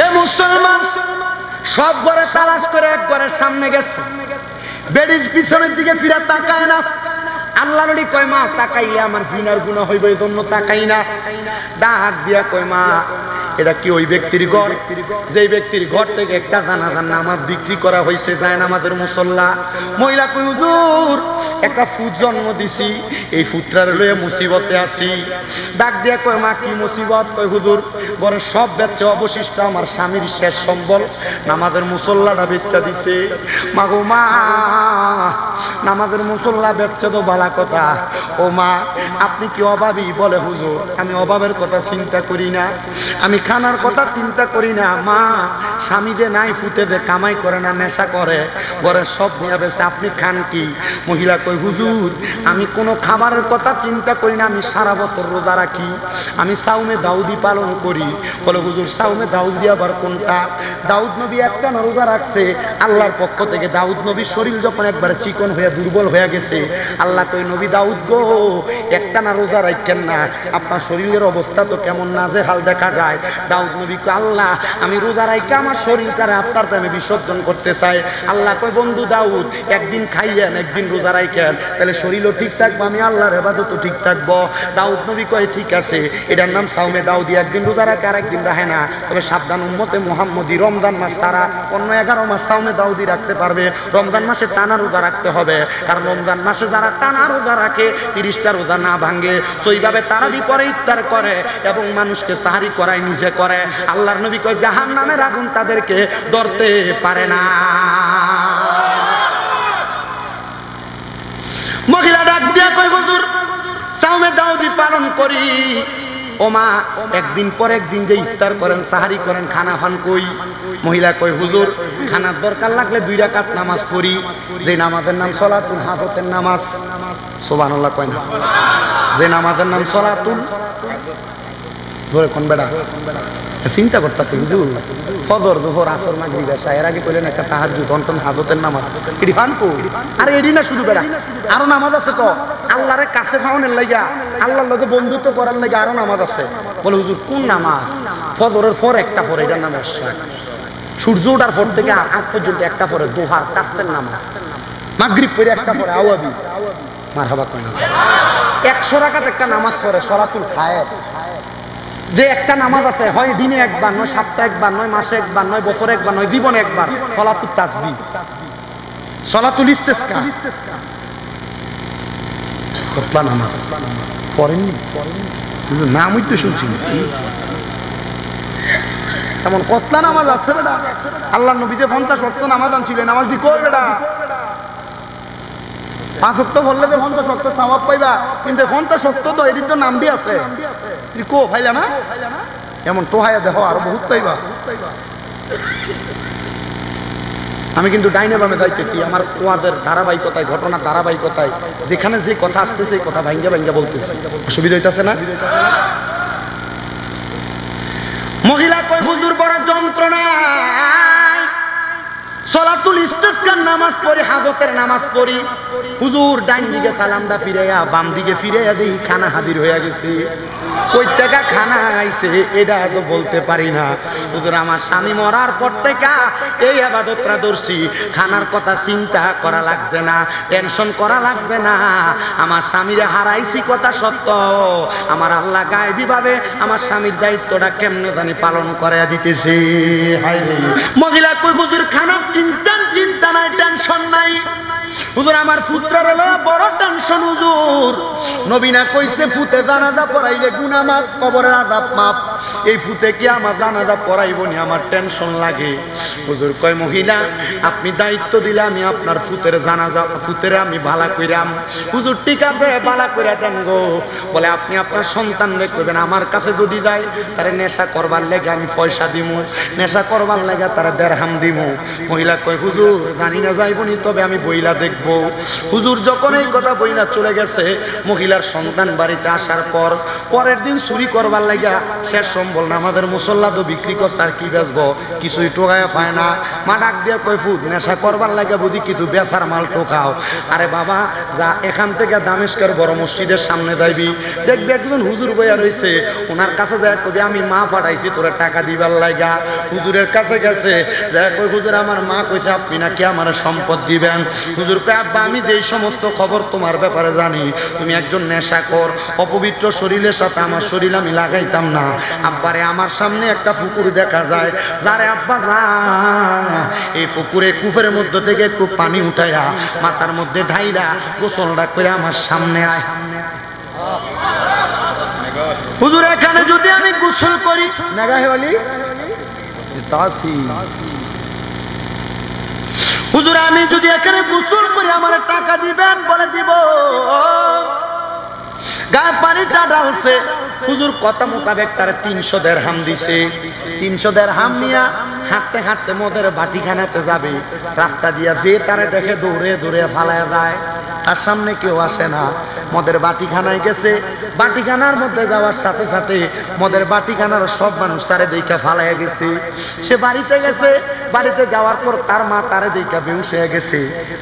এ মুসলমান সব ঘরে তালাশ করে এক ঘরের সামনে গেছে, বেড়ির পিছনের দিকে ফিরে তাকায় না। আল্লাহ নবী কয় মা তাকাইলে আমার জিনার গুনাহ হইবে, এই জন্য তাকাই না। ডাক দিয়া কয় মা এটা কি ওই ব্যক্তির ঘর যেই ব্যক্তির ঘর থেকে একটা জানাজার নামাজ বিক্রি করা হয়েছে, যায় নামাজের মুসল্লা? মহিলা কই হুজুর একটা ফুট জন্ম দিছি, এই ফুটটার লয়ে মুসিবতে আছি। ডাক দিয়া কয় মা কি মুসিবত? কয় হুজুর ঘরের সব বেচে অবশিষ্ট আমার স্বামীর শেষ সম্বল নামাজের মুসল্লাটা বেচা দিছে। মা গো মা নামাজের মুসল্লা বেচছে তো ভালো কথা, ও মা আপনি কি অভাবী? বলে হুজুর আমি অভাবের কথা চিন্তা করি না, আমি খানার কথা চিন্তা করি না। মা স্বামী যে নাই ফুটে দে কামাই করে না, নেশা করে, ঘরের সব নিয়ে বেছে, আপনি খান কি? মহিলা কই হুজুর আমি কোনো খাবারের কথা চিন্তা করি না, আমি সারা বছর রোজা রাখি, আমি সাউমে দাউদি পালন করি। বলে হুজুর সাউমে দাউদি আবার কোনটা? দাউদ নবী একটা না রোজা রাখছে আল্লাহর পক্ষ থেকে। দাউদ নবীর শরীর যখন একবার চিকন হয়ে দুর্বল হয়ে গেছে, আল্লাহ কই নবী দাউদ গো একটা না রোজা রাখেন না, আপনার শরীরের অবস্থা তো কেমন নাজেহাল দেখা যায়। দাউদ নবী কয় আল্লাহ আমি রোজা রাখে আমার শরীরটারে আপনার দামে বিসর্জন করতে চাই। আল্লাহ কয় বন্ধু দাউদ একদিন খাইয়েন একদিন রোজা রাখেন, তাহলে শরীরও ঠিক থাকবো, আমি আল্লাহর ইবাদতও ঠিক থাকবো। দাউদ নবী কয় ঠিক আছে, এটার নাম সাওমে দাউদি, একদিন রোজা রাখে আর একদিন রাখে না। তবে সাবধান উম্মতে মুহাম্মদী রমজান মাস ছাড়া অন্য 11 মাস সাওমে দাউদি রাখতে পারবে, রমজান মাসে টানা রোজা রাখতে হবে। কারণ রমজান মাসে যারা টানা রোজা রাখে 30টা রোজা না ভাঙে, সেইভাবে তারা বিপরে ইফতার করে এবং মানুষকে সাহারি করায় নিজে করে। আল্লাহর নবী কয় জাহান্নামের আগুন তাদেরকে ধরতে পারে না। মহিলা ডাক দিয়া কয় হুজুর সাওমে দাউদি পালন করি। ও মা একদিন পর একদিন যে ইফতার করেন সাহারি করেন খানা খান কই? মহিলা কয় হুজুর খানার দরকার লাগলে 2 রাকাত নামাজ পড়ি, যে নামাজের নাম সলাতুল হাজতের নামাজ। সুবহানাল্লাহ কয় না? যে নামাজের নাম সলাতুল ধরে কোন বেড়া চিন্তা করতেছে হুজুর ফজর যোহর আসর মাগরিব এশা এর আগে কইলেন একটা তাহাজ্জুদ অন্তন হাজতের নামাজ, এডি ফানকো? আরে এডি না শুধু বেড়া, আরো নামাজ আছে তো আল্লাহরে কাছে পাওয়ানোর লাগা, আল্লাহর লগে বন্ধুত্ব করার লাগা আরো নামাজ আছে। বলে হুজুর কোন নামাজ? ফজরের পর একটা পরে এটার নাম এশা, সূর্য ওঠার পর থেকে আগ পর্যন্ত একটা পরে দোহার চাস্তের নামাজ, মাগরিব পরে একটা পরে আওয়াবি মারহাবা কয় না। 100 রাকাত একটা নামাজ পড়ে সলাতুল খায়ের, যে একটা নামাজ আছে হয় দিনে একবার নয়, সপ্তাহে একবার নয়, মাসে একবার নয়, বছরে একবার নয়, জীবনে একবার, সলাতুল তাসবিহ, সলাতুল ইস্তিসকা। কতলা নামাজ পড়েননি? নামই তো শুনছি এমন কতলা নামাজ আছে বেটা। আল্লাহ নবী যে 50 ওয়াক্ত নামাজ আনছিলেন, নামাজ দি কই বেটা? 5 ওয়াক্ত বললে যে 50 ওয়াক্ত সওয়াব পাইবা, কিন্তু 50 ওয়াক্ত তো এদিক তো নাম দিয়ে আছে, কো ভাইলা না এমন তোহায়া দেখো আরো বহুত পাইবা। আমি কিন্তু ডাইনে বামে যাইতেছি, আমার ওয়াজের ধারাবাহিকতায় ঘটনার ধারাবাহিকতায় যেখানে যে কথা আসতেছে এই কথা ভাঙ্গা ভাঙ্গা বলতেছে, অসুবিধা হইতাছে না? মহিলা কয় হুজুর বড় যন্ত্রণা, সলাতুল ইস্তিসকার নামাজ পড়ি, হাজতের নামাজ পড়ি, হুজুর ডাইন দিকে সালামটা ফিরাইয়া বাম দিকে ফিরাইয়া দেখি খানা হাজির হয়ে গেছে। কই টাকা খানা আইছে এটা তো বলতে পারি না। হুজুর আমার স্বামী মরার পর থেকে এই ইবাদতটা ধরছি, খানার কথা চিন্তা করা লাগছে না, টেনশন করা লাগছে না। আমার স্বামীরে হারাইছি কথা সত্য, আমার আল্লাহ গায়েবী ভাবে আমার স্বামীর দায়িত্বটা কেমনে জানি পালন করে দিতেছে। মহিলা কই হুজুর খানা চিন্তা নাই, টেনশন নাই। হুজুর আমার পুত্রের বড় টেনশন হুজুর, নবী না কইছে ফুতে জানাজা পড়াইলে গুনাহ মাফ, কবরের আযাব মাফ, এই ফুতে কি আমার জানাজা পড়াইবো নি, আমার টেনশন লাগে। হুজুর কয় মহিলা আপনি দায়িত্ব দিলে আমি আপনার ফুতের জানাজা ফুতের আমি ভালো কইরাম। হুজুর ঠিক আছে ভালো কইরা দেন গো। বলে আপনি আপনার সন্তানরে কইবেন আমার কাছে যদি যায় তারে নেশা করবার লাগে আমি পয়সা দিমু, নেশা করবার লাগে তারা দেড়হাম দিমু। মহিলা কয় হুজুর জানি না যাইবনি, তবে আমি বইলা দেখবো। হুজুর যখন এই কথা বইলা চলে গেছে, মহিলার সন্তান বাড়িতে আসার পর পরের দিন চুরি করবার লাগা শেষ সম্বল না, আমাদের মুসল্লা তো বিক্রি করছে আর কি বেচবো, কিছুই টোকায় পায় না। মা ডাক দিয়ে কই ফুট নেশা করবার লাগে বুঝি কিছু বেচার মাল টোকাও। আরে বাবা যা এখান থেকে দামেস্কের বড় মসজিদের সামনে যাইবি, দেখবি একজন হুজুর বইয়া রয়েছে, ওনার কাছে যায় কবি আমি মা পাঠাইছি তোরা টাকা দিবার লাগা। হুজুরের কাছে গেছে যায় কই হুজুর আমার মা কইছে আপনি নাকি আমার সম্পদ দিবেন। হুজুর কয় আব্বা আমি যেই সমস্ত খবর তোমার ব্যাপারে জানি, তুমি একজন নেশাখোর, অপবিত্র শরীরের সাথে আমার শরীর আমি লাগাইতাম না। আব্বারে আমার সামনে একটা পুকুর দেখা যায়, যারে আব্বা যা এই পুকুরে কূপের মধ্য থেকে একটু পানি উঠাইয়া মাথার মধ্যে ঢাইরা গোসলটা করে আমার সামনে আয়। হুজুর এখানে যদি আমি গোসল করি নাগাহে বলি তাসি, হুজুর আমি যদি এখানে গোসল করি আমার টাকা দিবেন? বলে দিব। গায়ে পানিটা ঢালছে, হুজুর কথা মোতাবেক তার 300 দিরহাম দিছে। 300 দিরহাম নিয়া হাঁটতে হাঁটতে মদের বাটিখানাতে যাবে, রাস্তা দিয়া যে তারে দেখে দৌড়ে দৌড়ে ফালায় যায়, তার সামনে কেউ আসে না। মদের বাটিখানায় গেছে, বাটিখানার মধ্যে যাওয়ার সাথে সাথে মদের বাটিখানার সব মানুষ তারে দেখা ফালাইয়া গেছে। সে বাড়িতে গেছে, বাড়িতে যাওয়ার পর তার মা তারে দেখা বেহুশ হয়ে গেছে।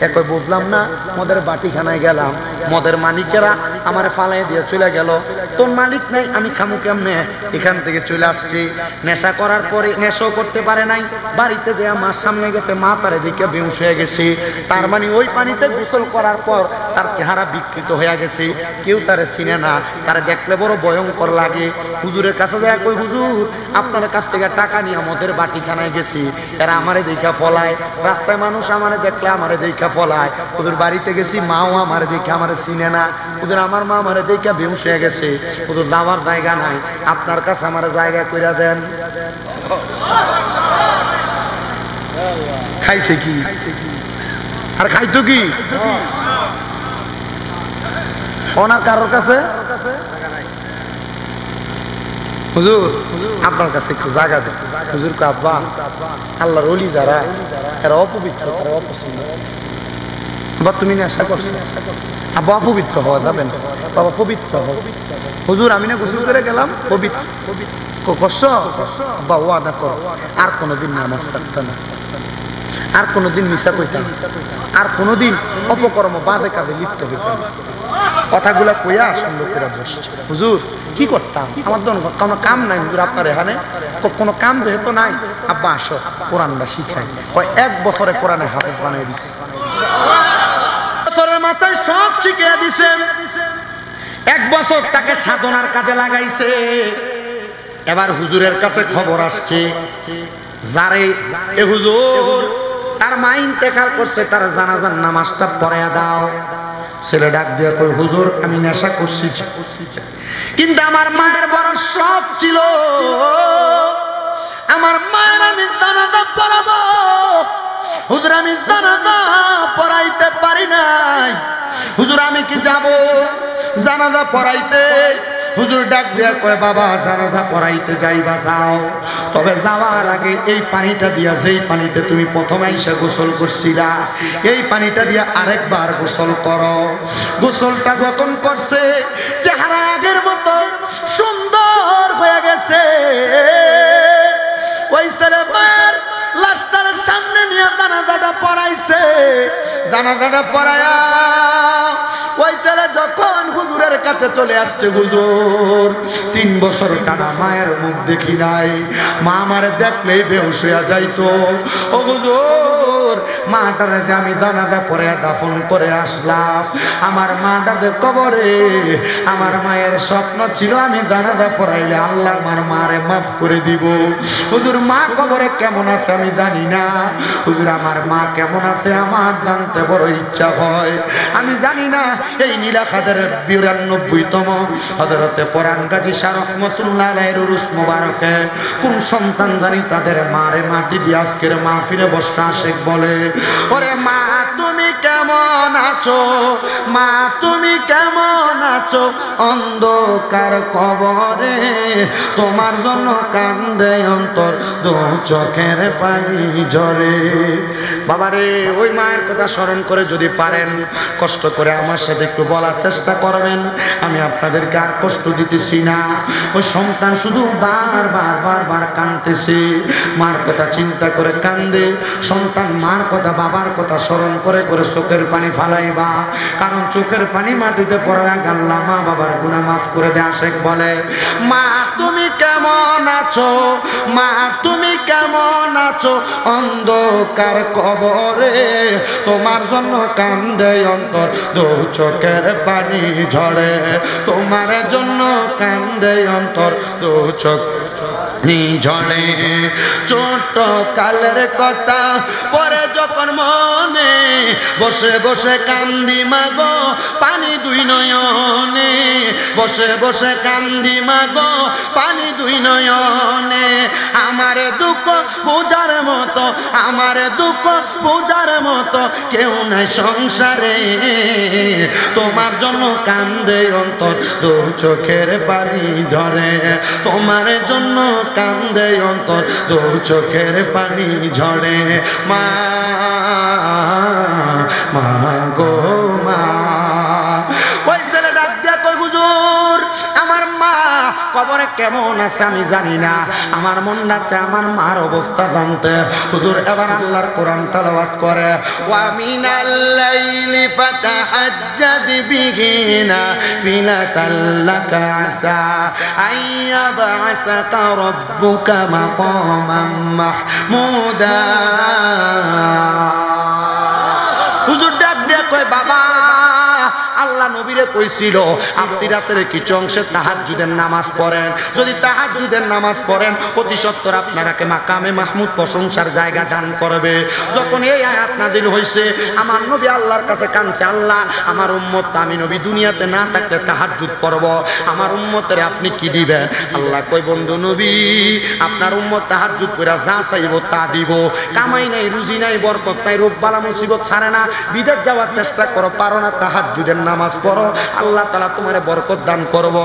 একই বুঝলাম না, মদের বাটিখানায় গেলাম, মদের মালিকেরা আমার ফালাই দিয়ে চলে গেল, তোর মালিক নাই আমি খামু কেমনে, এখান থেকে চলে আসছি। নেশা করার পরে নেশাও করতে পারে নাই, বাড়িতে যে মার সামনে গেছে, মা তারে দেখে বেহুশ হয়ে গেছে। তার মানে ওই পানিতে গোসল করার পর তার চেহারা বিকৃত হয়ে গেছে, কেউ তারে চিনে না, তারে দেখলে বড় ভয়ঙ্কর লাগে। হুজুরের কাছে যায় কই হুজুর আপনার কাছ থেকে টাকা নিয়ে মদের বাটিখানায় গেছি, এরা আমারে দেখা ফলায়, রাস্তায় মানুষ আমারে দেখলে আমারে দেখা ফলায়। হুজুর বাড়িতে গেছি, মাও আমারে দেখে আমারে চিনে না, হুজুর আমার মা আমারে দেখে বেহুশ হয়ে গেছে, হুজুর যাওয়ার জায়গা নাই, আপনার কাছে আমার জায়গা কইরা দেন। খাইছে কি আর খাইতো কি ওনার কারোর কাছে? হুজুর আপনার কাছে একটু জায়গা দেন। হুজুর কো আব্বা আল্লাহর ওলি যারা এরা অপবিত্র, তারা অপছন্দ। আব্বা তুমি নেশা করছো, আব্বা অপবিত্র হওয়া যাবে না, বাবা পবিত্র হও। হুজুর আমি না গোসল করে গেলাম, পবিত্র করছো? আব্বা ওয়াদা করো আর কোনোদিন নামাজ ছাড়তে না, আর কোনোদিন মিশা কইতাম, আর কোনোদিন অপকর্ম বাজে কাজে লিপ্ত হইতাম। কথাগুলা কইয়া সুন্দর করে বসছে। হুজুর কি করতাম, আমার তো কোনো কাম নাই হুজুর, আপনার এখানে কোনো কাম যেহেতু নাই, আব্বা আসো কোরআনটা শিখাই। ওই 1 বছরে কোরআনে হাফেজ বানিয়ে দিছে, বছরের মাথায় সব শিখিয়ে দিছে। 1 বছর তাকে সাধনার কাজে লাগাইছে। এবার হুজুরের কাছে খবর আসছে, যারে এ হুজুর তার মা ইন্তেকাল করছে, তার জানাজার নামাজটা পড়াইয়া দাও। ছেলে ডাক দিয়ে কই হুজুর আমি নেশা করছি, কিন্তু আমার মায়ের বড় শখ ছিল, আমার মায়ের আমি জানাজা পড়াবো। হুজুর আমি জানাজা পড়াইতে পারি নাই, হুজুর আমি কি যাব জানাজা পড়াইতে? হুজুর ডাক দিয়া কয় বাবা জানাজা পড়াইতে যাইবা যাও, তবে যাওয়ার আগে এই পানিটা দিয়া, যেই পানিতে তুমি প্রথমে আইসা গোসল করছিলা, এই পানিটা দিয়া আরেকবার গোসল করো। গোসলটা যখন করছে চেহারা আগের মতো সুন্দর হয়ে গেছে। ওই ছেলে মায়ের লাশটার সামনে নিয়ে জানাজাটা পড়াইছে। জানাজাটা পড়ায়া ওই ছেলে যখন হুজুরের কাছে চলে আসছে, হুজুর 3 বছর টানা মায়ের মুখ দেখি নাই, মা আমারে দেখলেই বেহুশ হইয়া যাইতো। ও হুজুর মাটারে আমি জানাজা পড়ে দাফন করে আসলাম, আমার মাটারে কবরে, আমার মায়ের স্বপ্ন ছিল আমি জানাজা পড়াইলে আল্লাহ আমার মারে মাফ করে দিব। হুজুর মা কবরে কেমন আছে আমি জানি না, হুজুর আমার মা কেমন আছে আমার জানতে বড় ইচ্ছা হয়। আমি জানি না এই নীলাখাদের 92তম হযরতে পরাণ গাজী শাহ রহমাতুল্লাহ আলাইহির উরুস মোবারকে কোন সন্তান জানি তাদের মারে মাটি দিয়ে আজকের মাহফিলে বসা আশিক বলে বলে, ওরে মা তুমি কেমন আছো, মা তুমি কেমন আছো, অন্ধকার কবরে তোমার জন্য কান্দে অন্তর, দু চোখের পানি ঝরে। বাবারে ওই মায়ের কথা স্মরণ করে যদি পারেন কষ্ট করে আমার সাথে একটু বলার চেষ্টা করবেন, আমি আপনাদেরকে আর কষ্ট দিতেছি না। ওই সন্তান শুধু বারবার কাঁদতেছে, মার কথা চিন্তা করে কান্দে। সন্তান মার কথা বাবার কথা স্মরণ করে করে চোখের পানি ফালাইবা, কারণ চোখের পানি মাটিতে পড়ে আল্লাহ মা বাবার গুনাহ মাফ করে দেয়। আশেক বলে, মা তুমি কেমন আছো, মা তুমি কেমন আছো, অন্ধকার কবরে তোমার জন্য কান্দে অন্তর, দু চোখের পানি ঝরে, তোমার জন্য কান্দে অন্তর, দু চোখ ঝরে। ছোট কালের কথা পরে যখন মনে, বসে বসে কান্দি মাগো পানি দুই নয়নে, বসে বসে কান্দি মাগো পানি দুই নয়নে। আমার দুঃখ বোঝার মতো, আমার দুঃখ বোঝার মতো কেউ নাই সংসারে, তোমার জন্য কান্দে অন্তর, দু চোখের পানি ঝরে, তোমার জন্য কান্দে অন্তর, দু চোখের পানি ঝরে। মা মা গো মা। ওই ছেলে ডাক দিয়া কই, হুজুর আমার মা কবরে কেমন আছে আমি জানি না, আমার মন যাচ্ছে আমার মার অবস্থা জানতে। হুজুর এবার আল্লাহর কোরআন তেলাওয়াত করে, ওয়া মিনাল লাইলি ফাতাহাজ্জাদ বিহি নাফিলাতাল লাকা আসা আইয়াবআসাকা রাব্বুকা মাকামান মাহমুদা। হুজুর ডাক দিয়া কয়, বাবা আল্লাহ নবীরে কইছিল আপনি রাতের কিছু অংশে তাহাজ্জুদের নামাজ পড়েন, যদি তাহাজ্জুদের নামাজ পড়েন অতি সত্বর আপনারাকে মাকামে মাহমুদ প্রশংসার জায়গা দান করবে। যখন এই আয়াত নাযিল হইছে আমার নবী আল্লাহর কাছে কাঁদছে, আল্লাহ আমার উম্মত আমি নবী দুনিয়াতে না থাকলে তাহাজ্জুদ পড়ব, আমার উম্মতের আপনি কি দিবেন? আল্লাহ কই, বন্ধু নবী আপনার উম্মত তাহাজ্জুদ পড়া যা চাইব তা দিব, কামাই নাই রুজি নাই বরকত নাই রোগ বালা মুসিবত ছাড়ে না, বিদেশ যাওয়ার চেষ্টা করো পারো না, তাহাজ্জুদের নামাজ পড়ো আল্লাহ তাআলা তোমারে বরকত দান করব।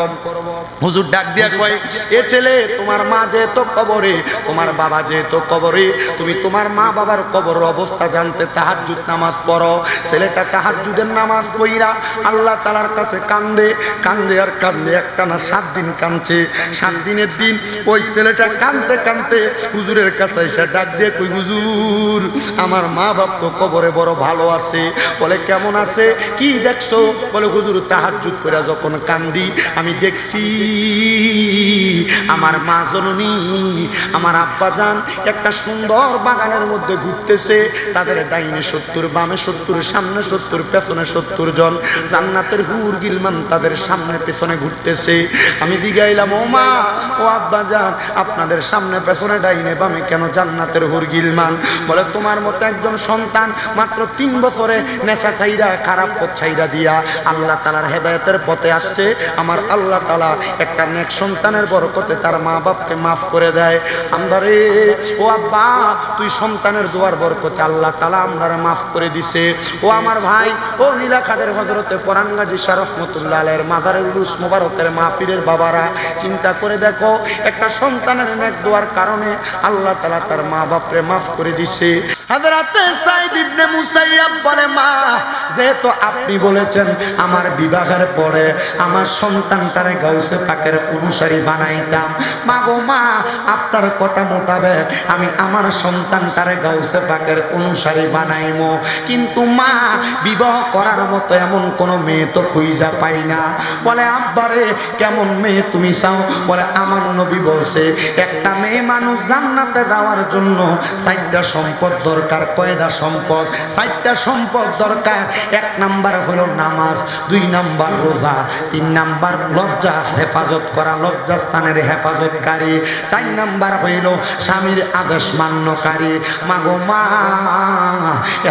হুজুর ডাক দিয়া কয়, এ ছেলে তোমার মা যেহেতু কবরে, তোমার বাবা যেহেতু কবরে, তুমি তোমার মা বাবার কবর অবস্থা জানতে তাহাজ্জুদ নামাজ পড়ো। ছেলেটা তাহাজ্জুদের নামাজ পড়া আল্লাহ তাআলার কাছে কান্দে কান্দে আর কান্দে, একটানা 7 দিন কাঁদছে। 7 দিনের দিন ওই ছেলেটা কাঁদতে কাঁদতে হুজুরের কাছে এসে ডাক দিয়ে কই, হুজুর আমার মা বাপ তো কবরে বড় ভালো আছে। বলে কেমন আছে, কি দেখছো? বলে হুজুর তাহাজ্জুদ করে যখন কান্দি আমি দেখছি আমার মা জননী আমার আব্বা জান একটা সুন্দর বাগানের মধ্যে ঘুরতেছে, তাদের ডাইনে 70 বামে 70 সামনে 70 পেছনে 70 জন জান্নাতের হুর গিলমান তাদের সামনে পেছনে ঘুরতেছে। আমি দিগাইলাম, ও মা ও আব্বা জান আপনাদের সামনে পেছনে ডাইনে বামে কেন জান্নাতের হুর গিলমান? বলে তোমার মতো একজন সন্তান মাত্র 3 বছরে নেশা ছাইরা খারাপ পথ ছাইরা দিয়া আল্লাহ তাআলার হেদায়েতের পথে আসছে, আমার আল্লাহ তাআলা একটা নেক সন্তানের বরকতে তার মা বাপকে মাফ করে দেয়। আমরারে ও আব্বা তুই সন্তানের দোয়ার বরকতে আল্লাহ তাআলা আমরারে মাফ করে দিছে। ও আমার ভাই, ও নীলাখাদের হযরতে পরান গাজী শাহ রহমাতুল্লাহ আলাইহির মাজারে উরুস মোবারকের মাহফিলের বাবারা চিন্তা করে দেখো, একটা সন্তানের নেক দোয়ার কারণে আল্লাহ তাআলা তার মা বাপরে মাফ করে দিছে। হযরতে সাইদ ইবনে মুসাইয়াব বলে, মা যেহেতু আপনি বলেছেন আমার বিবাহের পরে আমার সন্তানটারে গাউসে পাকের অনুসারী বানাইতাম, মা গো মা আপনার কথা মোতাবেক আমি আমার সন্তানটারে গাউসে পাকের অনুসারী বানাইমো, কিন্তু মা বিবাহ করার মতো এমন কোন মেয়ে তো খুঁজা পাই না। বলে আব্বারে কেমন মেয়ে তুমি চাও? বলে আমার নবী বলছে একটা মেয়ে মানুষ জান্নাতে যাওয়ার জন্য 4টা সম্পদ দরকার। কয়টা সম্পদ? 4টা সম্পদ দরকার। 1 নাম্বার হলো নামাজ, 2 নাম্বার রোজা, 3 নাম্বার লজ্জা হেফাজত করা, লজ্জাস্থানের হেফাজতকারী। 4 নাম্বার হইল স্বামীর আদেশ মান্যকারী। মাগো মা,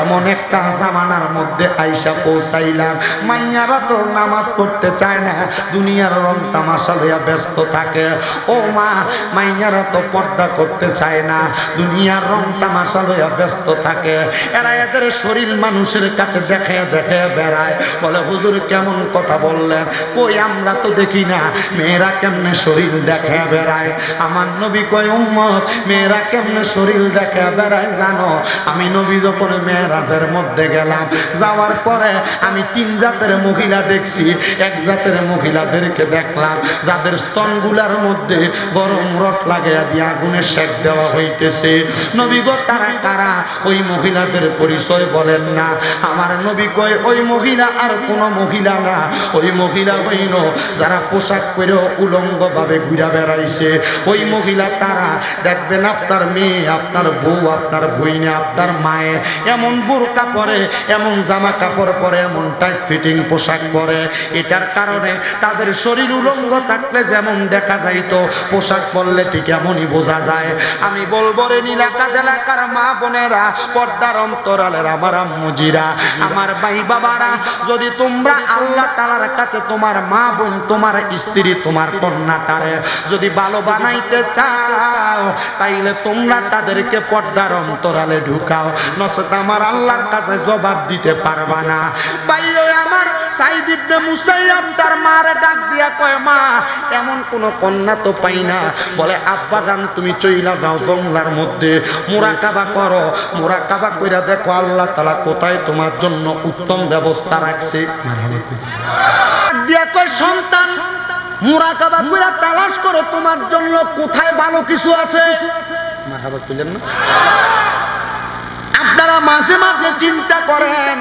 এমন একটা জামানার মধ্যে আইসা পৌঁছাইলাম, মাইয়ারা তো নামাজ পড়তে চায় না, দুনিয়ার রং তামাশা লইয়া ব্যস্ত থাকে। ও মা, মাইয়ারা তো পর্দা করতে চায় না, দুনিয়ার রং তামাশা লইয়া ব্যস্ত থাকে। এরা এদের শরীর মানুষের কাছে দেখে দেখে বেড়ায়, বলে হুজুর কেমন কথা বললেন, কই আমরা তো দেখি না মেয়েরা কেমনে শরীর দেখে বেড়ায়। আমার নবী কয় উম্মত, মেয়েরা কেমনে শরীর দেখে বেড়ায় জানো? আমি নবী যখন মেরাজের মধ্যে গেলাম, যাওয়ার পরে আমি 3 জাতের মহিলা দেখছি। এক জাতের মহিলাদেরকে দেখলাম যাদের স্তনগুলার মধ্যে গরম রড লাগাইয়া দিয়ে আগুনে সেক দেওয়া হইতেছে। নবী গো তারা কারা? ওই মহিলাদের পরিচয় বলেন না। আমার নবী কয় ওই মহিলা আর কোন মহিলা না, ওই মহিলা হইল যারা পোশাক পরে উলঙ্গ ভাবে ঘুরে বেড়াইছে। ওই মহিলা তারা দেখবেন আপনার মেয়ে, আপনার বউ, আপনার বইনে, আপনার মায়ে এমন বোরকা পরে, এমন জামা কাপড় পরে, এমন টাইট ফিটিং পোশাক পরে। এটার কারণে তাদের শরীর উলঙ্গ থাকলে যেমন দেখা যাইতো, পোশাক পরলে ঠিক এমনই বোঝা যায়। আমি বলবো রে নীলাকাত এলাকার মা বোনেরা, পর্দার অন্তরালের আমার আম্মুজিরা, আমার ভাই বাবারা, যদি তোমরা আল্লাহ তাআলার কাছে তোমার মা বোন, তোমার স্ত্রী, তোমার কন্যাটারে যদি ভালো বানাইতে চাও, তাইলে তোমরা তাদেরকে পর্দার অন্তরালে ঢুকাও, নচেত আমার আল্লাহর কাছে জবাব দিতে পারবা না। ভাই আমার সাইদ ইবনে মুসাইয়াব তার মারে ডাক দিয়া কয়, মা এমন কোন কন্যা তো পাই না। বলে আব্বা জান তুমি চইলা যাও জঙ্গলার মধ্যে, মুরাকাবা করো, মুরাকাবা কইরা দেখো আল্লাহ তাআলা কোথায় তোমার জন্য উত্তম ব্যবস্থা রাখছে। দিয়া কয় সন্তান, মুরাকাবা কইরা তালাশ করো তোমার জন্য কোথায় ভালো কিছু আছে। মারহাবা কইলেন না? আপনারা মাঝে মাঝে চিন্তা করেন,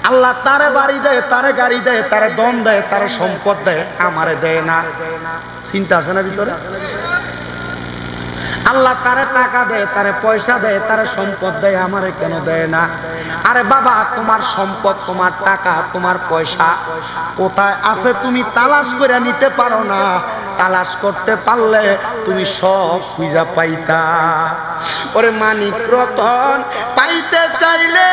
আল্লাহ তারে বাড়ি দেয়, তারে গাড়ি দেয়, তারে দম দেয়, তারে সম্পদ দেয়, আমারে দেয় না। চিন্তা আসে না ভিতরে? আল্লাহ তারে টাকা দেয়, তারে পয়সা দেয়, তারে সম্পদ দেয়, আমারে কেন দেয় না? আরে বাবা, তোমার সম্পদ, তোমার টাকা, তোমার পয়সা কোথায় আছে তুমি তালাশ করে নিতে পারো না। তালাশ করতে পারলে তুমি সব খুঁজা পাইতা। ওরে মানিক রতন পাইতে চাইলে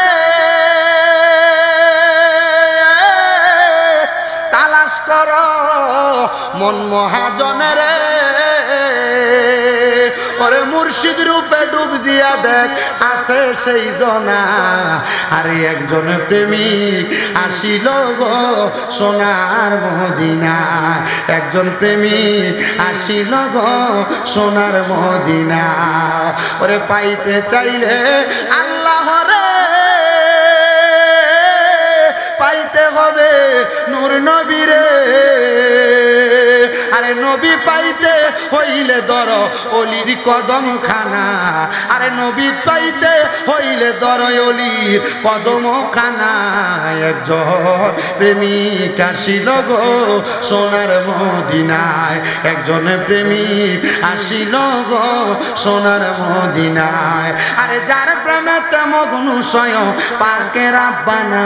তালাশ করো মন মহাজনের, ওরে মুর্শিদ রূপে ডুব দিয়া দেখ আছে সেই জনা। আরে একজন প্রেমিক আসিল গো সোনার মদিনা, একজন প্রেমিক আসিল গো সোনার মদিনা। ওরে পাইতে চাইলে আল্লাহ রে পাইতে হবে নূর নবীরে। আরে নবী পাইতে হইলে ধর অলির কদম খানা, আরে নবী পাইতে হইলে ধর অলির কদম খানা। একজন প্রেমিক আসিল গো সোনার মদিনায়, একজন প্রেমিক আসিল গো সোনার মদিনায়। আরে যার প্রেমেতে মগ্ন স্বয়ং পাকের রাব্বানা,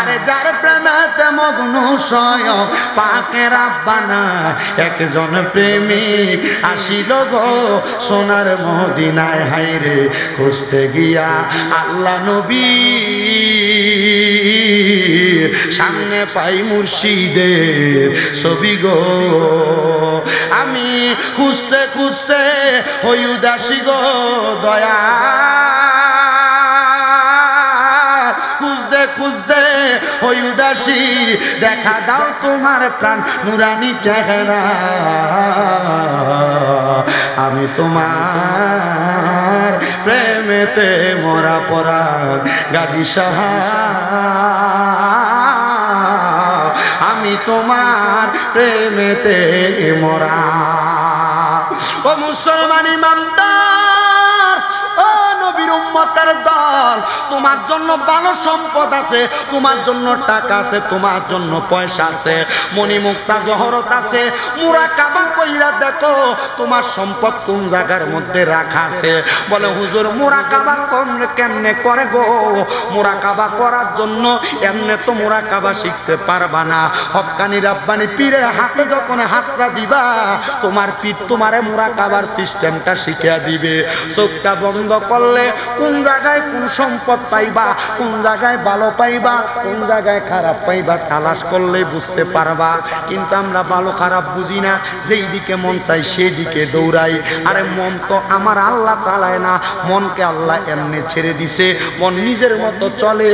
আরে যার প্রেমেতে মগ্ন স্বয়ং পাকের রাব্বানা। একজন প্রেমিক আসিল গো সোনার মদিনায়। হায়রে খুঁজতে গিয়া আল্লাহ নবী সামনে পাই মুর্শিদের ছবি গো। আমি খুঁজতে খুঁজতে হই উদাসী গো দয়া, খুঁজতে খুঁজতে হই উদাসী, দেখা দাও তোমার প্রাণ নুরানি চেহারা। আমি তোমার প্রেমেতে মরা পরা গাজী সাহা, আমি তোমার প্রেমেতে মরা। ও মুসলমান ইমানদার, ও নবীর উম্মতের দল, তোমার জন্য ভালো সম্পদ আছে, তোমার জন্য টাকা আছে, তোমার জন্য পয়সা আছে, মণিমুক্তা জহরত আছে, মুরাকাবা কইরা দেখো তোমার সম্পদ কোন জায়গার মধ্যে রাখা আছে। বলে হুজুর মুরাকাবা কেমনে করে গো? মুরাকাবা করার জন্য এমনি তো মুরাকাবা শিখতে পারবা না। হক্কানি রাব্বানি পীরের হাতে যখন হাতটা দিবা তোমার পীর তোমারে মুরাকাবার সিস্টেমটা শিখিয়ে দিবে। চোখটা বন্ধ করলে কোন জায়গায় কোন সম্পদ পাইবা, কোন জায়গায় ভালো পাইবা, কোন জায়গায় খারাপ পাইবা তালাশ করলে বুঝতে পারবা। কিন্তু আমরা ভালো খারাপ বুঝি না, যেই দিকে মন চাই সেই দিকে দৌড়াই। আরে মন তো আমার আল্লাহ চালায় না, মনকে আল্লাহ এমনি ছেড়ে দিছে, মন নিজের মতো চলে।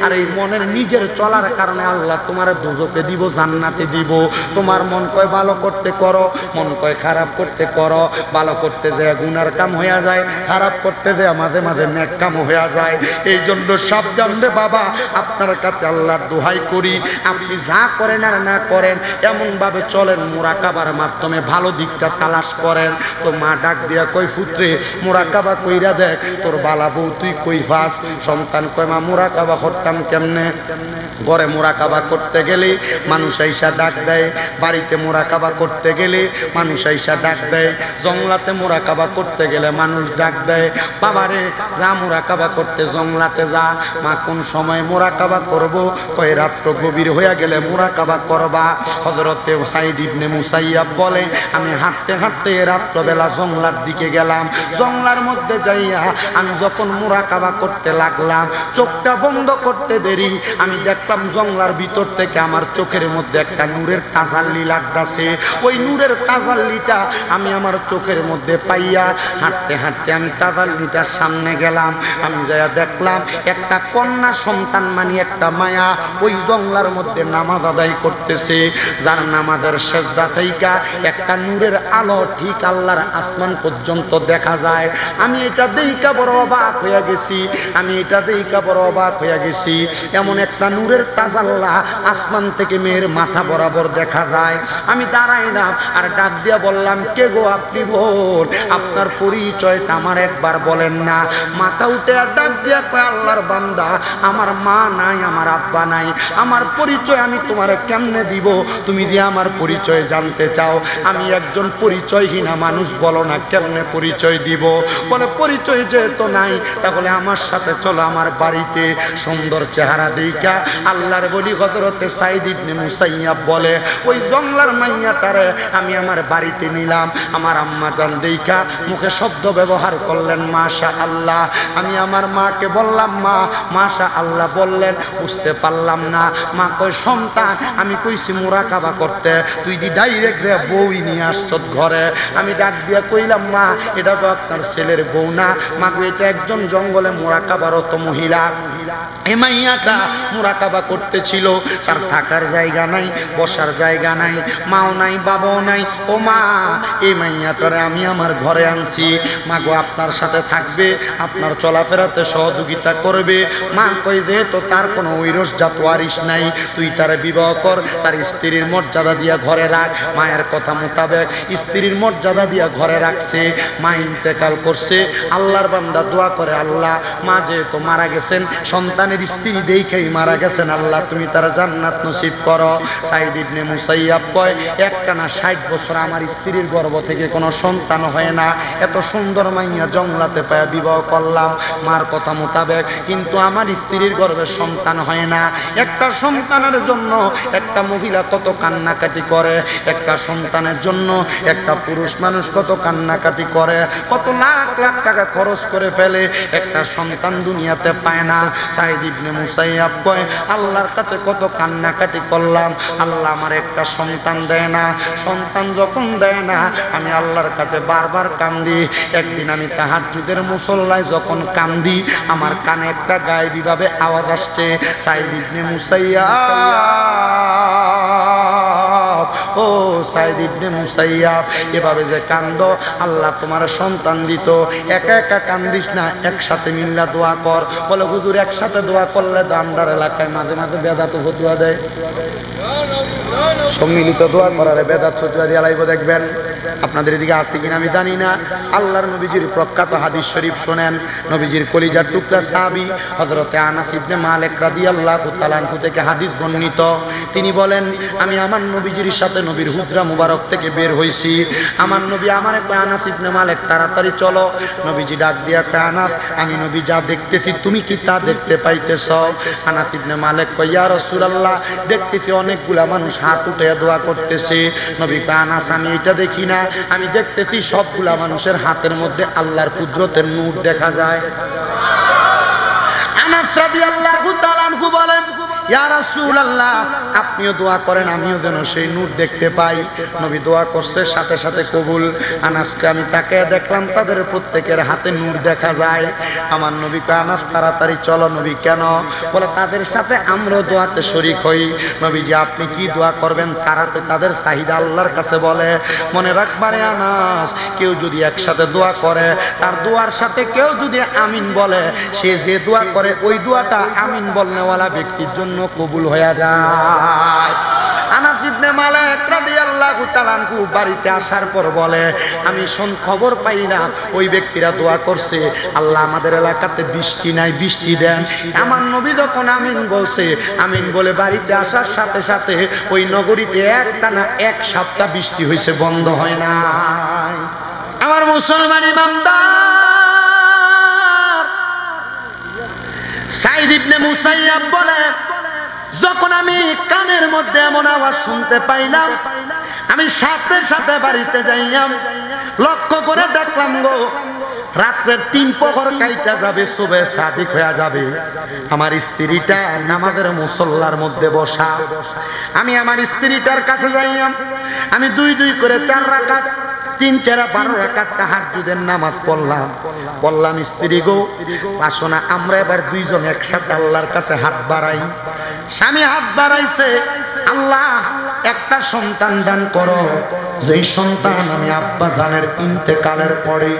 আর এই মনের নিজের চলার কারণে আল্লাহ তোমার দোজখে দিব, জান্নাতে দিব। তোমার মন কয় ভালো করতে করো, মন কয় খারাপ করতে করো। ভালো করতে যায় গুনার কাম হইয়া যায়, খারাপ করতে যায় মাঝে মাঝে নেক কাম হইয়া যায়। এই জন্য সাবধান রে বাবা, আপনার কাছে আল্লাহর দোহাই করি, আপনি যা করেন আর না করেন এমন ভাবে চলেন মুরাকাবার মাধ্যমে ভালো দিকটা তালাশ করেন। তো মা ডাক দিয়া কই পুত্রে মুরাকাবা কইরা দেখ তোর বালা বউ তুই কই ফাস। সন্তান কয় মা মুরাকাবা করতাম কেমনে? ঘরে মুরাকাবা করতে গেলে মানুষ আইসা ডাক দেয়, বাড়িতে মুরাকাবা করতে গেলে মানুষ আইসা ডাক দেয়, জংলাতে মুরাকাবা করতে গেলে মানুষ ডাক দেয় বাবারে যা মুরাকাবা করতে জংলাতে যা। মা কোন সময় মুরাকাবা করব? কয় রাত্র গভীর হইয়া গেলে মুরাকাবা করবা। হযরতে সাইদ ইবনে মুসাইয়াব বলে আমি হাঁটতে হাঁটতে রাত্রবেলা জংলার দিকে গেলাম। জংলার মধ্যে যাইয়া আমি যখন মুরাকাবা করতে লাগলাম, চোখটা বন্ধ করতে দেরি আমি দেখলাম জংলার ভিতর থেকে আমার চোখের মধ্যে একটা নূরের তাজাল্লি লাগতাছে। ওই নূরের তাজাল্লিটা আমি আমার চোখের মধ্যে পাইয়া হাঁটতে হাঁটতে আমি তাজাল্লিটার সামনে গেলাম। আমি যাইয়া দেখলাম একটা কন্যা সন্তান মানে একটা মায়া ওই জংলার মধ্যে নামাজ আদায় করতেছে, যার নামাজের সেজদা থেকে একটা নূরের আলো ঠিক আল্লাহর আসমান পর্যন্ত দেখা যায়। আমি এটা দেইকা বড় অবাক হইয়া গেছি, আমি এটা দেইকা বড় অবাক হইয়া গেছি। এমন একটা নূরের তাজাল্লা আসমান থেকে মেয়ের মাথা বরাবর দেখা যায়। আমি দাঁড়াইলাম আর ডাক দিয়া বললাম কে গো আপনি? বল আপনার পরিচয়টা আমার একবার বলেন না। মাথা উঠে আর ডাক দিয়া কয় আল্লাহর বান্দা আমার মা নাই, আমার আব্বা নাই, আমার পরিচয় আমি তোমারে কেমনে দিব? তুমি দিয়ে আমার পরিচয় জানতে চাও? আমি একজন পরিচয়হীনা মানুষ, বলো না কেমনে পরিচয় দিব? বলে পরিচয় যেহেতু নাই তাহলে আমার সাথে চলো আমার বাড়িতে। সুন্দর চেহারা দেইখা আল্লাহর বলি হযরতে সাইদ ইবনে মুসাইয়াব বলে ওই জংলার মাইয়াটারে আমি আমার বাড়িতে নিলাম। আমার আম্মা জান দেইখা মুখে শব্দ ব্যবহার করলেন মাশাআল্লাহ। আমি আমার মাকে বললাম মা মাশাআল্লাহ বললেন, বুঝতে পারলাম না। মা কই সন্তান আমি কইছি মুরাকাবা করতে, তুই দি ডাইরেক্ট যে বউই নিয়ে আসছত ঘরে। আমি ডাক দিয়া কইলাম মা এটা তো আপনার ছেলের বউ না। মা কই এটা একজন জঙ্গলে মুরাকাবারত মহিলা। এই মাইয়াটা মুরাকাবা করতেছিল, তার থাকার জায়গা নাই, বসার জায়গা নাই, মাও নাই, বাবাও নাই। ও মা এই মাইয়াটারে আমি আমার ঘরে আনছি। মা গো আপনার সাথে থাকবে, আপনার চলাফেরাতে সহযোগিতা করবে। মা কই যে তো তার কোনো ঐরস জাত ওয়ারিস নাই, তুই তারে বিবাহ কর, তার স্ত্রীর মর্যাদা দিয়া ঘরে রাখ। মায়ের কথা মোতাবেক স্ত্রীর মর্যাদা দিয়া ঘরে রাখছে। মা ইন্তেকাল করছে। আল্লাহর বান্দা দোয়া করে আল্লাহ মা যেহেতু মারা গেছেন, সন্তানের স্ত্রী দেখেই মারা গেছেন, আল্লাহ তুমি তার জান্নাত নসিব করো। সাইদ ইবনে মুসাইয়াব কয় একটানা 60 বছর আমার স্ত্রীর গর্ভ থেকে কোনো সন্তান হয় না। এত সুন্দর মাইয়া জংলাতে পায়া বিবাহ করলাম মার কথা মোতাবেক, কিন্তু আমার স্ত্রীর গর্ভে সন্তান হয় না। একটা সন্তানের জন্য একটা মহিলা কত কান্নাকাটি করে, একটা সন্তানের জন্য একটা পুরুষ মানুষ কত কান্নাকাটি করে, কত লাখ লাখ টাকা খরচ করে ফেলে, একটা সন্তান দুনিয়াতে পায় না। সাইদ ইবনে মুসাইয়াব কয় আল্লাহর কাছে কত কান্নাকাটি করলাম, আল্লাহ আমার একটা সন্তান দেয় না। সন্তান যখন দেয় না আমি আল্লাহর কাছে বারবার কান্দি। একদিন আমি তাহাজ্জুদের মুসল্লায় যখন কান্দি আমার কানে একটা গায়েবী ভাবে আওয়াজ আসছে, সাইদ ইবনে মুসাইয়াব, ও সাইদ ইবনে মুসাইয়াব এভাবে যে কান্দ আল্লাহ তোমার সন্তান দিত। একা একা কান্দিস না, একসাথে মিল্লা দোয়া কর। বলে হুজুর একসাথে দোয়া করলে তো আমরার এলাকায় মাঝে মাঝে বেদাত ফতুয়া দেয়, সম্মিলিত দোয়া করারে বেদাত ফতুয়া দিয়ে লাইব দেখবেন। আপনাদের এদিকে আছে কিনা আমি জানি না। আল্লাহর নবীজির প্রখ্যাত হাদিস শরীফ শোনেন। নবীজির কলিজার টুকরা সাহাবী হযরতে আনাস ইবনে মালিক রাদিয়াল্লাহু তাআলা আনহু থেকে হাদিস বর্ণিত। তিনি বলেন, আমি আমার নবীজির সাথে নবীর হুজরা মুবারক থেকে বের হইছি। আমার নবী আমারে কয়, আনাস ইবনে মালিক তাড়াতাড়ি চলো। নবীজি ডাক দিয়া কয়, আনাস আমি নবী যা দেখতেছি তুমি কি তা দেখতে পাইতেছ? আনাস ইবনে মালিক কয়, ইয়া রাসূলুল্লাহ দেখতেছি অনেকগুলা মানুষ হাত উঠে দোয়া করতেছে। নবী কয়, আনাস আমি এটা দেখি না, আমি দেখতেছি সবগুলা মানুষের হাতের মধ্যে আল্লাহর কুদরতের নূর দেখা যায়। আনাস রাদিয়াল্লাহু তাআলা আনহু বলেন, ইয়া রাসূলুল্লাহ আপনিও দোয়া করেন আমিও যেন সেই নূর দেখতে পাই। নবী দোয়া করছে, সাথে সাথে কবুল। আনাসকে আমি তাকিয়ে দেখলাম তাদের প্রত্যেকের হাতে নূর দেখা যায়। আমার নবী কয়, আনাস তাড়াতাড়ি চলো। নবী কেন? বলে তাদের সাথে আমরাও দোয়াতে শরীক হই। নবীজি আপনি কি দোয়া করবেন তারাতে তাদের চাহিদা আল্লাহর কাছে বলে। মনে রাখবারে আনাস, কেউ যদি একসাথে দোয়া করে, তার দোয়ার সাথে কেউ যদি আমিন বলে, সে যে দোয়া করে ওই দোয়াটা আমিন বলনেওয়ালা ব্যক্তির জন্য কবুল হয়ে যায়। আনাস ইবনে মালিক রাদিয়াল্লাহু তাআলা আনহু বাড়িতে আসার পর বলে, আমি খবর পাই না ওই ব্যক্তিরা দোয়া করছে, আল্লাহ আমাদের এলাকাতে বৃষ্টি নাই, বৃষ্টি দেন। আমার নবী যখন আমিন বলছে, আমিন বলে বাড়িতে আসার সাথে সাথে ওই নগরীতে একটানা এক সপ্তাহ বৃষ্টি হয়েছে, বন্ধ হয় না। আমার মুসলমান ইমানদার সাইদ ইবনে মুসাইয়াব বলে, যখন আমি কানের মধ্যে এমন আওয়াজ শুনতে পাইলাম, আমি সাথে সাথে বাড়িতে যাইলাম, লক্ষ্য করে দেখলাম গো রাত্রের 3 প্রহর কাইটা যাবে, সুবহে সাদিক হয়ে যাবে। আমার স্ত্রীটা নামাজের মুসল্লার মধ্যে বসা। আমি আমার স্ত্রীটার কাছে যাইলাম, আমি 2 করে 4 রাকাত 3 4 12 রাকাত তাহাজ্জুদের নামাজ পড়লাম। বললাম, স্ত্রী গো আসো না আমরা এবার 2 জন একসাথে আল্লাহর কাছে হাত বাড়াই। স্বামী হাত বাড়াইছে, আল্লাহ একটা সন্তান দান করো, যেই সন্তান আমি আব্বা জানের ইন্তেকালের পরে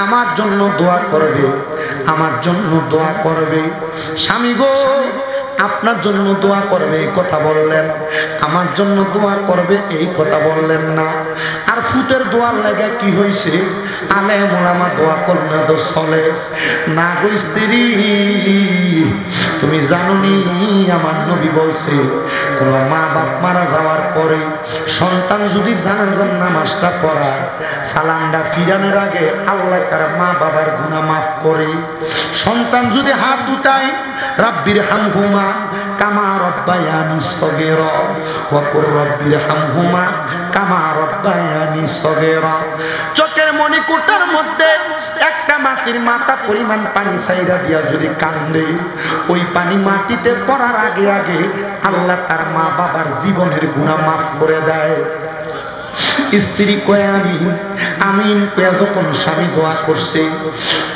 আমার জন্য দোয়া করবে, আমার জন্য দোয়া করবে। স্বামী গো আপনার জন্য দোয়া করবে এই কথা বললেন, আমার জন্য দোয়া করবে এই কথা বললেন না। আর ফুতের দোয়ার লাগা কি হয়েছে? আলেম ওলামা দোয়া করলে তো চলে না গো স্ত্রী, তুমি জানোনি আমার নবী বলছে কোন মা বাপ মারা যাওয়ার পরে সন্তান যদি জানাজার নামাজটা পড়ায়, সালামটা ফিরানোর আগে আল্লাহ তার মা বাবার গুনাহ মাফ করে। সন্তান যদি হাত উঠায়, রাব্বির হামহুমা কামা রব্বায়ানি সগীরা ওয়া কুর রাব্বির হামহুমা কামা রব্বায়ানি সগীরা। চোখের মণিকুটার মধ্যে একটা মাছির মাথা পরিমাণ পানি ছাইরা দিয়া যদি কান্দে, ওই পানি মাটিতে পড়ার আগে আগে আল্লাহ তার মা বাবার জীবনের গুনাহ মাফ করে দেয়। স্ত্রী কয়ে আমিন, আমিন কয়ে যখন স্বামী দোয়া করছে,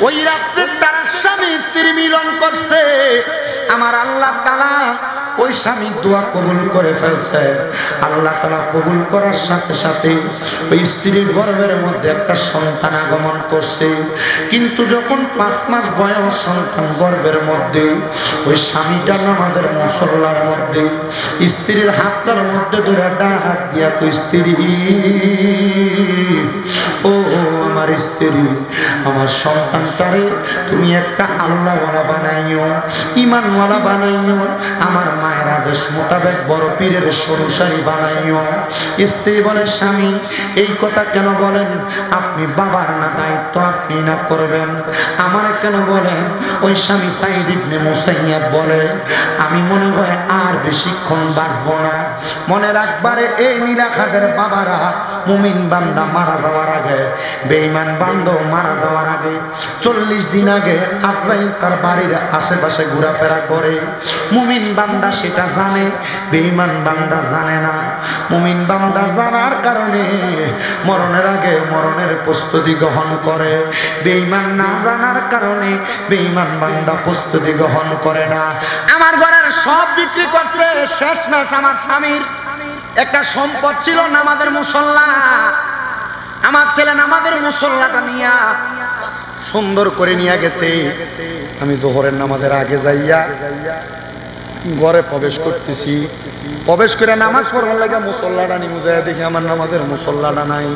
ওই রাত্রে তারা স্বামী স্ত্রী মিলন করছে, আমার আল্লাহ তাআলা ওই স্বামী দোয়া কবুল করে ফেলছে। আল্লাহ তাআলা কবুল করার সাথে সাথে ওই স্ত্রীর গর্ভের মধ্যে একটা সন্তান আগমন করছে। কিন্তু যখন 5 মাস বয়স সন্তান গর্ভের মধ্যে, ওই স্বামীটা নামাজের মুসল্লার মধ্যে স্ত্রীর হাতটার মধ্যে ধরে ডাক দিয়া কই, স্ত্রী ও আমার স্ত্রী, আমার সন্তানটারে তুমি একটা আল্লাহওয়ালা বানাইও, ঈমানওয়ালা বানাইও, আমার মায়ের আদেশ মোতাবেক বড় পীরের অনুসারী বানাইও। স্ত্রী বলে, স্বামী এই কথা কেন বলেন? আপনি বাবার না দায়িত্ব আপনি না করবেন, আমার কেন বলেন? ওই স্বামী সাইদ ইবনে মুসাইয়াব বলে, আমি মনে হয় আর বেশিক্ষণ বাঁচবো না। মনে রাখবারে এই নিরাখাদের বাবারা, মুমিন বান্দা মারা যাওয়ার আগে, বেঈমান বান্দা মারা যাওয়ার আগে 40 দিন আগে আজরাইল তার বাড়ির আশেপাশে ঘোরাফেরা করে। মুমিন বান্দা সেটা জানে, বেঈমান বান্দা জানে না। মুমিন বান্দা জানার কারণে মরণের আগে মরণের প্রস্তুতি গ্রহণ করে, বেঈমান না জানার কারণে বেঈমান বান্দা প্রস্তুতি গ্রহণ করে না। আমার ঘরের সব বিক্রি করছে, শেষমেশ আমার স্বামীর একটা সম্পদ ছিল নামাজের মুসল্লা। আমার ছেলে নামাজের মুসল্লাটা নিয়া সুন্দর করে নিয়ে গেছে। আমি জোহরের নামাজের আগে যাইয়া ঘরে প্রবেশ করতেছি, প্রবেশ করে নামাজ পড়বার লাগে মুসল্লাটা নিমু যায়, দেখি আমার নামাজের মুসল্লাটা নাই।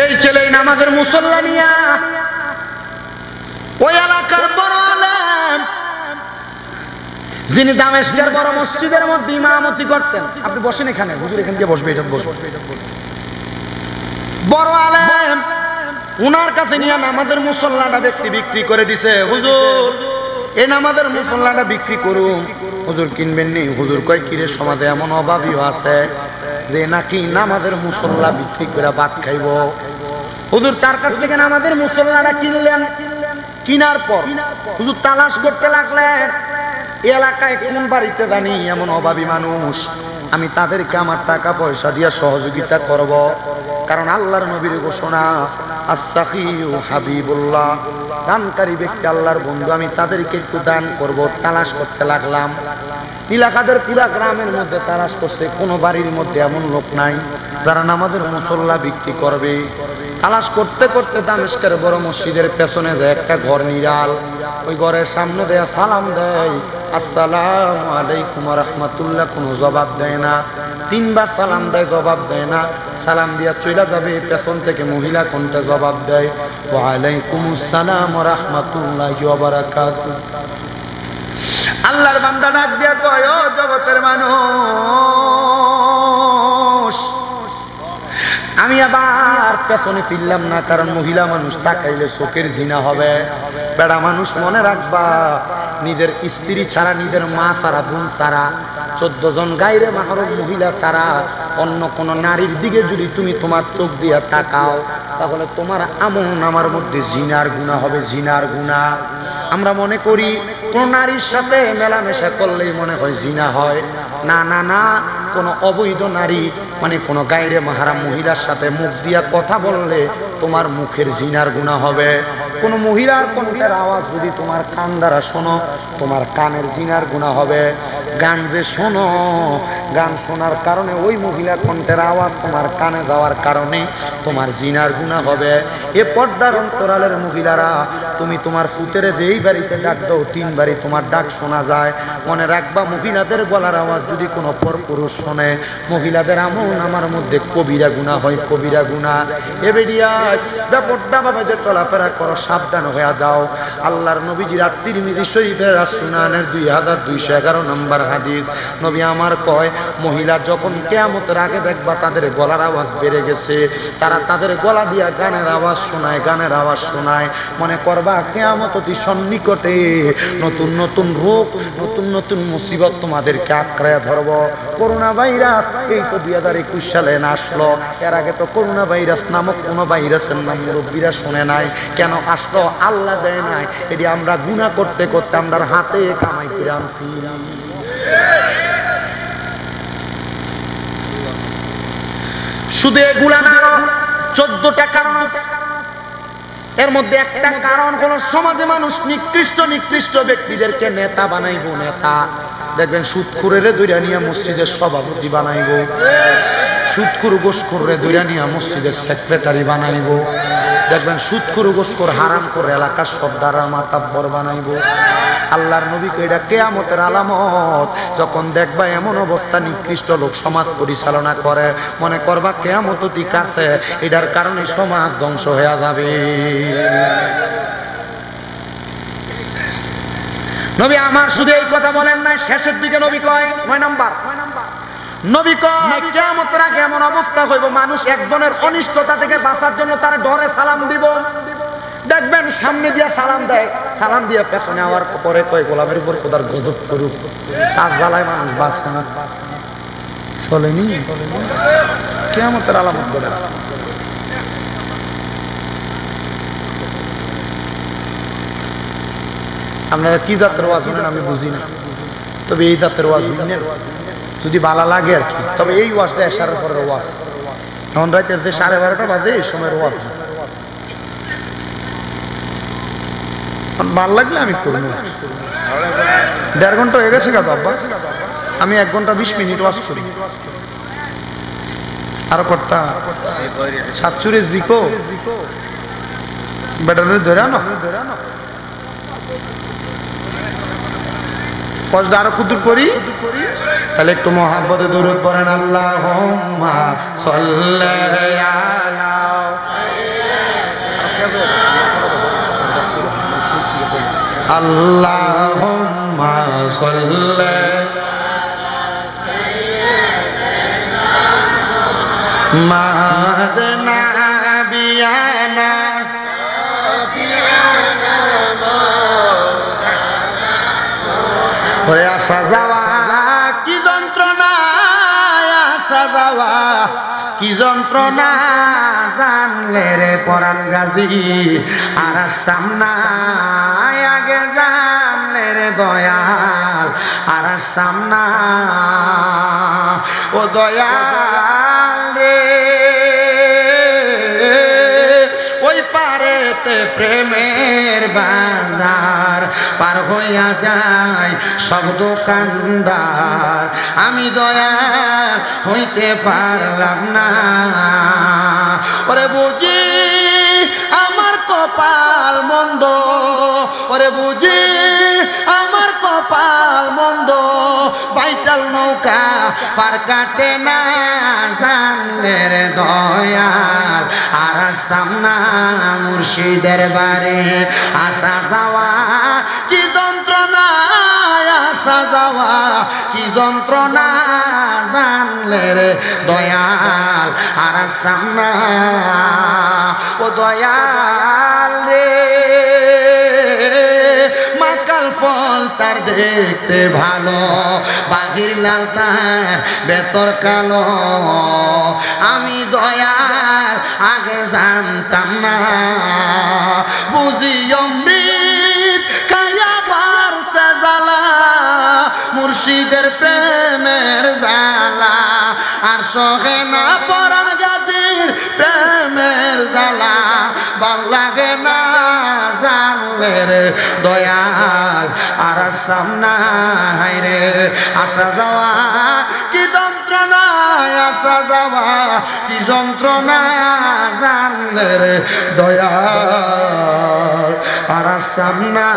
এই ছেলে নামাজের মুসল্লা নিয়া ওই এলাকার বড় আলেম, যিনি দামেস্কের বড় মসজিদের মধ্যে ইমামতি করতেন, আপনি বসেন এখানে, হুজুর এখান দিয়ে বসবে, এটা বসবে, বড় আলেম, উনার কাছে নিয়ে নামাজের মুসল্লাটা ব্যক্তি বিক্রি করে দিছে। হুজুর এই নামাজের মুসল্লাটা বিক্রি করুন। হুজুর কিনবেন নি? হুজুর কয় কিরে, সমাজে এমন অভাবীও আছে যে নাকি নামাজের মুসল্লা বিক্রি করে ভাত খাইব। হুজুর তার কাছ থেকে নামাজের মুসল্লাটা কিনলেন। কিনার পর হুজুর তালাশ করতে লাগলেন এলাকায় কোন বাড়িতে জানি এমন অভাবী মানুষ, আমি তাদেরকে আমার টাকা পয়সা দিয়ে সহযোগিতা করব। কারণ আল্লাহর নবীর ঘোষণা, আস-সাখিউ হাবিবুল্লাহ, দানকারী ব্যক্তি আল্লাহর বন্ধু, আমি তাদেরকে একটু দান করব। তালাশ করতে লাগলাম এলাকাদের পুরা গ্রামের মধ্যে তালাশ করছে, কোনো বাড়ির মধ্যে এমন লোক নাই যারা নামাজের মুসল্লা বিক্রি করবে। তালাশ করতে করতে দামেস্কের বড় মসজিদের পেছনে যায় একটা ঘর নিরাল, ওই ঘরের সামনে দেয়া সালাম দেয়, আসসালামু আলাইকুম ওয়া রাহমাতুল্লাহ, কোনো জবাব দেয় না। তিনবার সালাম দেয়, জবাব দেয় না। সালাম দিয়া চলে যাবে, পেছন থেকে মহিলা কণ্ঠে জবাব দেয়, ওয়া আলাইকুমুস সালাম ওয়া রাহমাতুল্লাহি ওয়া বারাকাতুহু। আল্লাহর বান্দা ডাক দিয়া কয়, ও জগতের মানুষ, আমি আবার পেছনে ফিরলাম না, কারণ মহিলা মানুষ তাকাইলে চোখের জিনা হবে। বেড়া মানুষ মনে রাখবা, নিজের স্ত্রী ছাড়া, নিজের মা ছাড়া, বোন ছাড়া, 14 জন গায়রে মাহরম মহিলা ছাড়া অন্য কোন নারীর দিকে যদি তুমি তোমার চোখ দিয়া তাকাও, তাহলে তোমার আমল নামার মধ্যে জিনার গুনাহ হবে, জিনার গুনাহ। আমরা মনে করি কোন নারীর সাথে মেলামেশা করলেই মনে হয় জিনা হয়। না না না, কোন অবৈধ নারী মানে কোন গায়রে মাহরাম মহিলার সাথে মুখ দিয়া কথা বললে তোমার মুখের জিনার গুনাহ হবে। কোন মহিলার কণ্ঠের আওয়াজ যদি তোমার কান দ্বারা শোনো, তোমার কানের জিনার গুনাহ হবে। গান যে শোনো, গান শোনার কারণে ওই মহিলা কণ্ঠের আওয়াজ তোমার কানে যাওয়ার কারণে তোমার জিনার গুনাহ হবে। এ পর্দার অন্তরালের মহিলারা, তুমি তোমার ফুতেরে যেই বাড়িতে ডাক দাও 3 বাড়ি তোমার ডাক শোনা যায়। মনে রাখবা, মহিলাদের গলার আওয়াজ যদি কোনো পরপুরুষ শোনে, মহিলাদের আমল নামার মধ্যে কবিরা গুনাহ হয়, কবিরা গুনাহ। এ বেডিয়া বেপর্দাভাবে যে চলাফেরা করো, সাবধান হয়ে যাও। আল্লাহর নবীজি তিরমিজি শরীফের সুনানের 2211 নম্বর হাদিস, নবী আমার কয়, মহিলা যখন কিয়ামতের আগে দেখবা তাদের গলার আওয়াজ বেড়ে গেছে, তারা তাদের গলা দিয়া গানের আওয়াজ শোনায়, গানের আওয়াজ শোনায়, মনে করবা কিয়ামত অতি সন্নিকটে, নতুন নতুন রোগ, নতুন নতুন মুসিবত তোমাদেরকে আঁকড়ায় ধরব। করোনা ভাইরাস এই তো 2021 সালে আসলো, এর আগে তো করোনা ভাইরাস নামক কোনো ভাইরাসের নাম মুরব্বীরা শুনে নাই। কেন আসলো? আল্লাহ দেয় নাই। এটি আমরা গুনাহ করতে করতে আমরা হাতে কামাই করে আনছি। শুধু এগুলা না, 14টা কারণ আছে। এর মধ্যে একটা কারণ হলো সমাজে মানুষ নিকৃষ্ট নিকৃষ্ট ব্যক্তিদেরকে নেতা বানাইবো। নেতা দেখবেন সুদখোরেরে দইরা নিয়ে মসজিদের সভাপতি বানাইবো, সুদখোর গোশখোরে দইরা নিয়ে মসজিদের সেক্রেটারি বানাইবো, দেখবেন সুদখোর গোশখোর হারাম করে এলাকার সর্দার মাতাব্বর বানাইবো। আল্লাহর নবীকে এটা কিয়ামতের আলামত, যখন দেখবা এমন অবস্থা নিকৃষ্ট লোক সমাজ পরিচালনা করে, মনে করবা কিয়ামত অতি কাছে, এটার কারণে সমাজ ধ্বংস হয়ে যাবে। নবী আমার শুধু এই কথা বলেন না, শেষের দিকে নবী কয় 9 নাম্বার, নবী কয় কিয়ামতের আগে এমন অবস্থা হইব, মানুষ একজনের অনিষ্টতা থেকে বাঁচার জন্য তার ডরে সালাম দিব। দেখবেন সামনে দিয়া সালাম দেয়, সালাম দিয়ে পেছনে আওয়ার পরে কয় গোলামের উপর খোদার গজব করুক, তার জ্বালায় মানুষ বাঁচে না। চলেনি কিয়ামতের আলামত বলে। আপনারা কি জাতের ওয়াজ শুনেন আমি বুঝি না, তবে এই জাতের ওয়াজ শুনেন যদি ভালো লাগে আর কি। তবে এই ওয়াজটা এশারের পরের ওয়াজ, এখন রাতের 12:30 বাজে, এই সময়ের ওয়াজ না। ভাল লাগলে আমি করবো। 1.5 ঘন্টা হয়ে গেছে কাজ আব্বা, আমি 1 ঘন্টা 20 মিনিট ওয়াজ করি। আরো কর্তা 47 লিখো, বেটারে ধরে আনো। কষ্টটা আরো কুদুর করি, তাহলে একটু মহাব্বতে দরুদ পড়েন। আল্লাহুম্মা সাল্লি আলা আল্লাহুম্মা সাল্লি মাদনা বিয়ানা ওরে আসা যাওয়া কি যন্ত্রণা, আসা যাওয়া কি যন্ত্রণা, জানলে রে পরাণ গাজী আর আসতাম না, আগে জানলে রে দয়াল আর আসতাম না। ও দয়াল রে ওই পারেতে প্রেমের বাজার পার হইয়া যায় সব দোকানদার, আমি দয়াল হইতে পারলাম না। ওরে বুঝি আমার কপাল মন্দ, ওরে বুঝি আমার কপাল মন্দ, বাইটাল নৌকা পার কাটে না, জানলে রে দয়াল আর আসতাম না। মুর্শিদের বাড়ি আসা যাওয়া কি যন্ত্রণা, আসা যাওয়া কি যন্ত্রণা, জানলে রে দয়াল আর আসতাম না। ও দয়াল রে মাকাল ফল তার দেখতে ভালো, বাঘির লাল তার বেতর কালো, আমি দয়াল আগে জানতাম না। বুঝি অমৃত খায়া বারসে জ্বালা, মুর্শিদের প্রেমের জ্বালা আর সহে না পরাণ গাজীর প্রেমের জ্বালা, ভাল লাগে না, জানলে রে দয়াল আর আসতাম না। রে আসা যাওয়া কি যন্ত্রণা, আসা যাওয়া কি যন্ত্রণা, জানলে রে দয়াল আর আসতাম না।